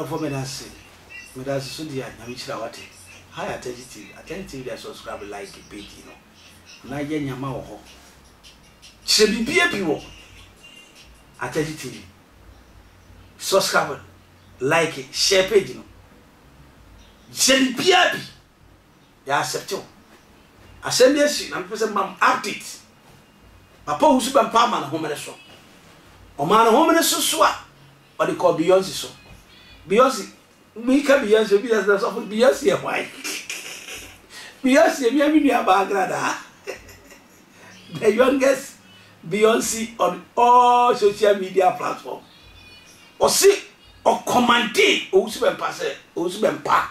for me that's so dear Namichra Wati. High attentive that subscribe like a page, you know. Na yen yama ho. Shebi bia biwo. Attentive. Subscribe, like it, share page, you know. Shebi bia bi. Ya accept you. Assembly I'm person mam update. Papa Owusu Bempah man home so. O man home so a. What they call Beyonce so. Beyonce me can Beyonce be as of Beyonce why. Beyonce me Kennedy Agyapong. The youngest Beyonce on all social media platforms. Or see or command Owusu Bempah say Owusu Bempah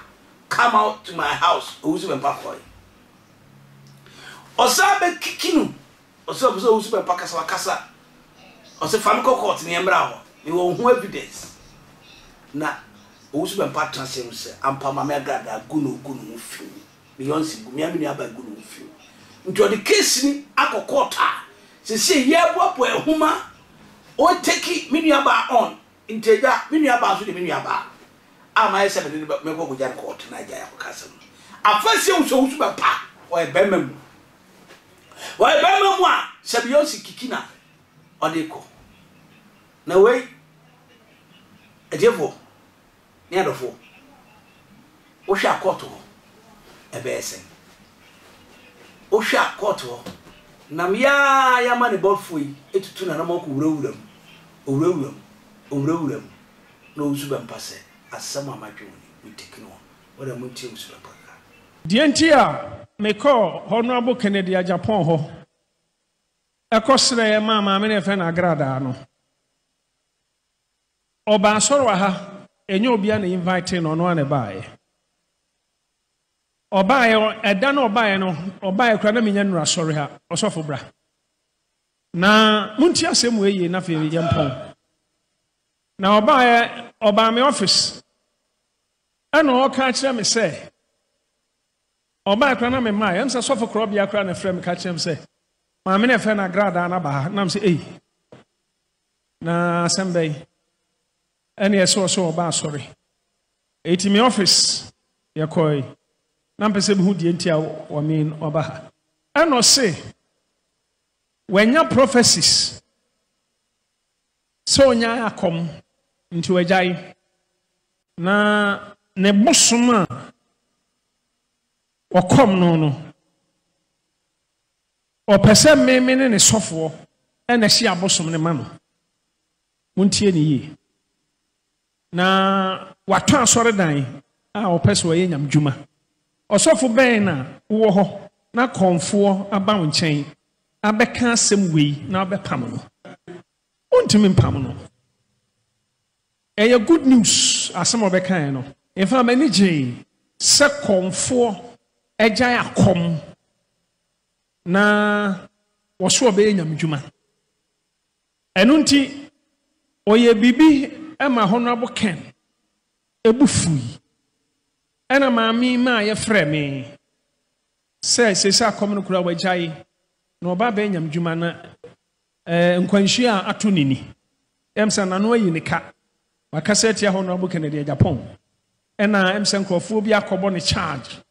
come out to my house Owusu Bempah boy. Or say kikinu. Or say Owusu Bempah kasa. Or say family court ni embra. You won't have evidence. Na Owusu Bempah transfer say ampa mama Agradaa gunu film. Beyonce gumiami ni aba gunu film. Nti the case ni akokota. Se ye boapo ehuma o take me nuaba on. Inteja me nuaba so de me nuaba. Ama ye se me go gojan court na ja ya kasa. Afase Owusu Bempah o e bemam. O e bemam a se Beyonce kikina odeko. Na way Ejevo near the four. Osha Koto a basin. Osha Koto Namia Yamani Botfui, it to Nanamoku Rowdom, no Subempase, as some of my journey we take on. What a mutim Subempah. Dientia may call Honorable Kennedy Agyapong ho. A costly mamma, many of an Agradaa. Oba soro ha enye obi a na invite no no anabae obae eda na obae no obae kra na menya nura soro ha osofo bra na munti asem we yi na fe ye mpon na oba me office ana o ka kire me se obae kra na me mai am se sofo kra bia kra na frem ka kire me se ma me na fe na Agradaa na ba na me se na sembe any so ba sorry. 80 me office yakoi. Na mpese hu die ntia o mean oba. Ano say when your prophecies so nya akom nti wajai na ne bosoma okom no o pese me ne sofo e na hia bosom ne ma no. Muntie ne yi. Na watu asore dan a opeso ye nyam djuma osofo ben na wo ho na konfo aba nchen abeka asem wei na abepam no untimi mpam no good news asem obeka no infa mani je se konfo ejan akom na wo so be nyam djuma enunti oye bibi Emma Honorable Ken Ebufui Ena mami ma ye freme se sa komno kura wajai no ba be nyam djuma na nkwanhia atonini emsa na no ayi nika wakasa tia Honorable Kennedy Agyapong ena emsa nkrofo bi akobo ne charge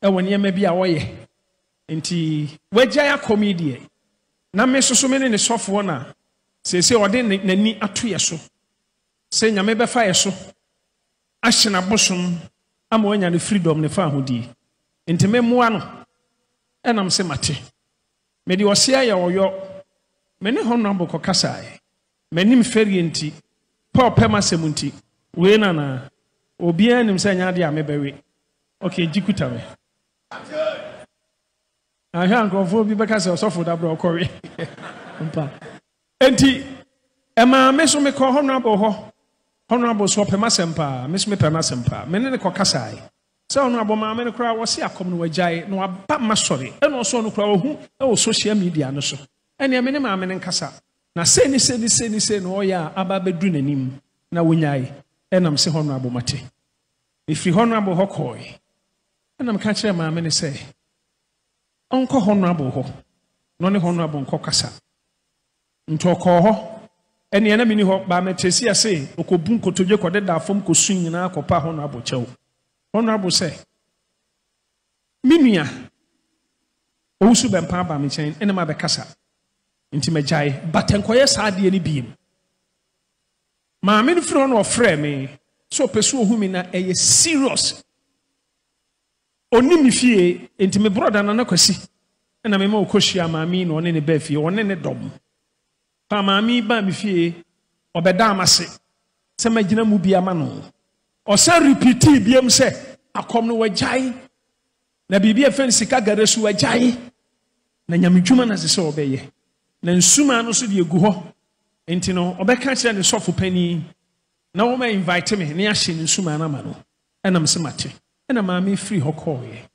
e woni ema bi a woye nti wajai akomedie na mesoso me ne sofo na se ode nani atoye so se nyame be fa yeso ahina bosom ama wanya ne freedom ne fa hodi enti memmoa no enam se mate me di osia ya oyo me ne Honorable kokasai menim feri enti pa opema semunti we na obi anim se nya de amebewe okay jikuta me aha nkrofo bi beka se osofo da bro okori mpa enti ema meso me ko Honorable ho Honorable so pema sempa me pema sempa me ne kokasai se Honorable ma me kra wo se akom no wajai no aba masori e no so no kra wo hu e wo social media no so ene me ne ma me nkasa na se ni no ya aba bedu nanim na wonyai enam se Honorable mate if Honorable hokoi enam ka kire ma me ne se onko Honorable ho no ne Honorable nkokasa ntoko ho ene ena mini ho ba metesi ase okobun kotodwe kode da fom kosun nyina akopa ho na abochew ono abo se minua Owusu Bempah ba me chen ene ma be kasa nti magyae batenkoye saade ni biem ma me nfiro no ofre me so peso ohu mi na eye serious oni mi fie enti me brother na kwasi ena me ma okohia ma mi no ne ba fie one ne dom pa ma mi ba mi fie obeda amase se magina mu bia ma no o se repeat biem se akom no wagyae na bibia fen sika garesu wagyae na nyamedwuma na se obeye na nsuma no so de egu ho enti no obeka kire ne sofo pani na wo ma invite me ne ahye ne nsuma na ma no ena me se mate ena ma me free ho call ye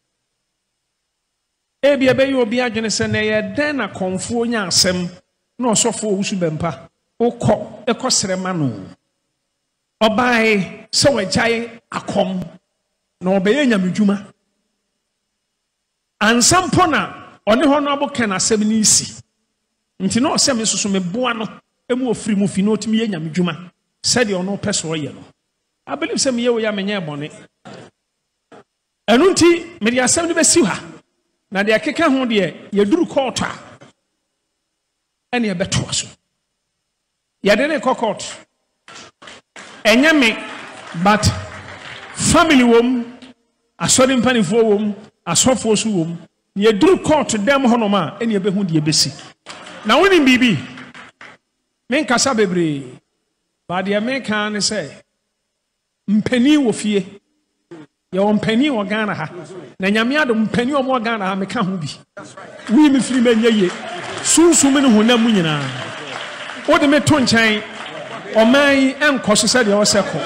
ebi ebe yo bi adwene se na ye den na konfo nya asem na osofo Owusu Bempah okọ ekosere ma no obae se wagyae akom na obeye nyamedwuma ansampo na one ho no aboken asem ni isi nti no se me soso me boa no emu ofiri mu fi no otimi ye nyamedwuma said you no person ye no I believe say me ye wo ya menye bone enu nti me dia asem ni besi ha na de akeka ho de ye duru court a ene ye beto so ye de ne court enye me but family wom asori mpanifo wom asofo so wom ye duru court dem hono ma ene ye behu de besi na woni bibi men kasa bebre ba de men kan ne say mpani wo fie ye wo mpani wo Ghana ha na nyame ado mpani wo mo Ghana ha me ka ho bi wi mi firi menye ye sunsun me ne honam nyina o de me to nkyɛn oman enkoso se de wo seko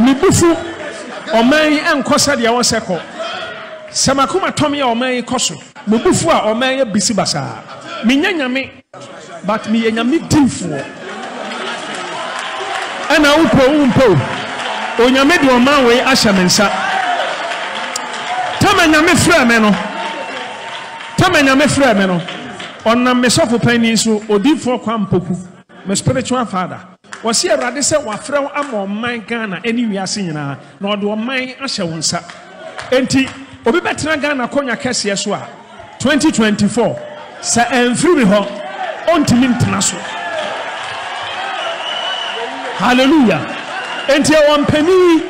mi bufu oman enkoso de wo seko samakoma tom ya oman koso mi bufu a oman ya bisi basa minya nyame but mi nyame dinfo ana umpo onyame de oman we ahya mensa tama nyame fra me no onna me sofo pani so odifo kwampoku me spiritual father wasi awrade se wafrɛ ama oman Ghana eni wiase nyina na ɔde oman ahya wonsa enti obi betena Ghana konya kɛse so a 2024 sa enfiri ho ontimi ntena so hallelujah enti o mpani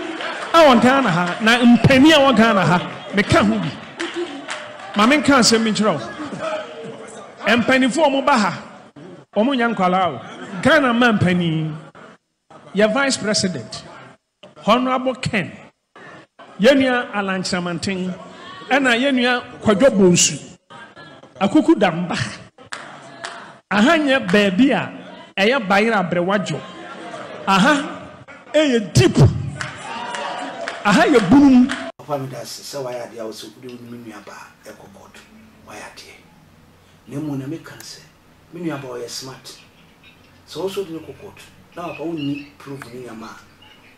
a Ghana ha na mpani a Ghana ha me ka ho bi ma men kan se mi kyerɛw empani fo mo ba ha o mo nya nkwala o Ghana ma mpani ya vice president honorable Ken yenua alanchramanten ena yenua kwadwo bonsu akuku damba ahanya baby a eya bayira brewajo aha eye deep aha ye bunum famida se waya dia wo so kudi minua ba ekokot waya dia nemu na me kanse minua ba o smart so so de kokot na pa woni prove minua ma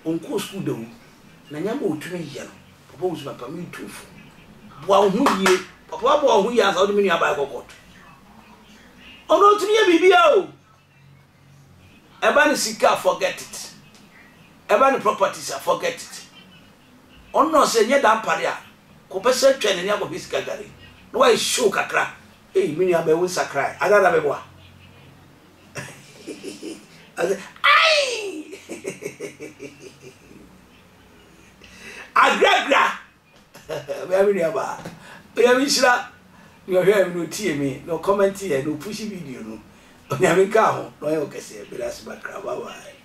onko school dawu na nyamba otune yelo papa Owusu Bempah mi tufu boa hu yie papa boa hu ya so de minua ba ekokot ono tuni ye bibia o eba ni sika forget it eba ni properties forget it ono se nye da pare a ko pese twene ni akọ bisika gari no wa show kakra minua ba won sakrai agada be boa ai agragra be minua ba be mi shira you hear me no tie me no comment here no push video no onyame ka ho no ye okese be las bakra bye bye.